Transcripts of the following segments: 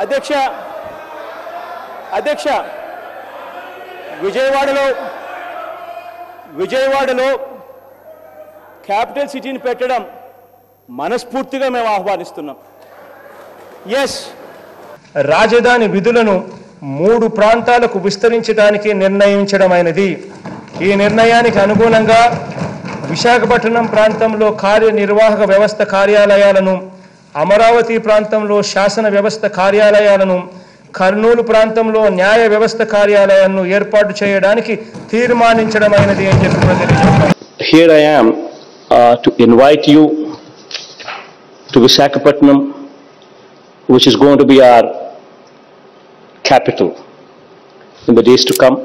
అధ్యక్ష విజయవాడలో క్యాపిటల్ సిటీని పెట్టడం మనస్ఫూర్తిగా మేము ఆహ్వానిస్తున్నాం. రాజధాని విధులను 3 ప్రాంతాలకు విస్తరించడానికి నిర్ణయించడమైనది. ఈ నిర్ణయానికి అనుగుణంగా విశాఖపట్నం ప్రాంతంలో కార్యనిర్వాహక వ్యవస్థ కార్యాలయాలను, అమరావతి ప్రాంతంలో శాసన వ్యవస్థ కార్యాలయాలను, కర్నూలు ప్రాంతంలో న్యాయ వ్యవస్థ కార్యాలయాలను ఏర్పాటు చేయడానికి తీర్మానించడమైనది అని చెప్పి తెలియజేస్తాను. Here I am to invite you to Visakhapatnam, which is going to be our capital in the days to come.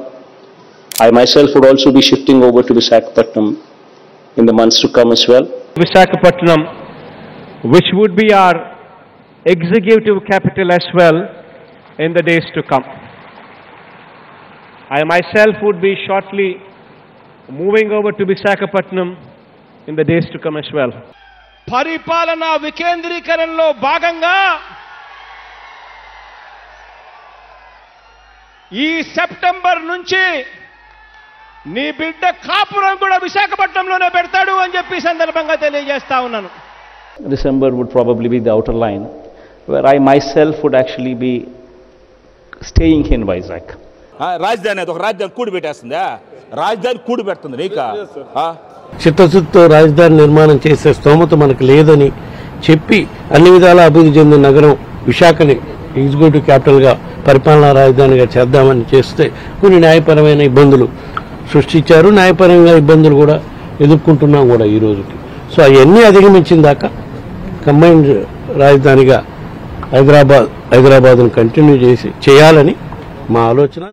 I myself would also be shifting over to Visakhapatnam in the months to come as well. Visakhapatnam, which would be our executive capital as well in the days to come. I myself would be shortly moving over to Visakhapatnam in the days to come as well. పరిపాలన వికేంద్రీకరణలో భాగంగా ఈ September నుంచి నీ బిడ్డ కాపురం కూడా విశాఖపట్నంలోనే పెడతాడు అని చెప్పి సందర్భంగా తెలియజేస్తా ఉన్నాను. December would probably be the outer line where I myself would actually be staying in Vizag. రాజధాని ఒక రాజధాని కూడి పెట్టేస్తుందా? రాజధాని కూడి పెడుతుంది నీకా? చిత్తశుద్ధితో రాజధాని నిర్మాణం చేసే స్తోమత మనకు లేదని చెప్పి అన్ని విధాలా అభివృద్ధి చెందిన నగరం విశాఖని ఎగ్జిక్యూటివ్ క్యాపిటల్గా పరిపాలనా రాజధానిగా చేద్దామని చేస్తే కొన్ని న్యాయపరమైన ఇబ్బందులు సృష్టించారు. న్యాయపరంగా ఇబ్బందులు కూడా ఎదుర్కొంటున్నాం కూడా ఈ రోజుకి. సో అవన్నీ అధిగమించిన దాకా కంబైన్డ్ రాజధానిగా హైదరాబాద్ను కంటిన్యూ చేయాలని మా ఆలోచన.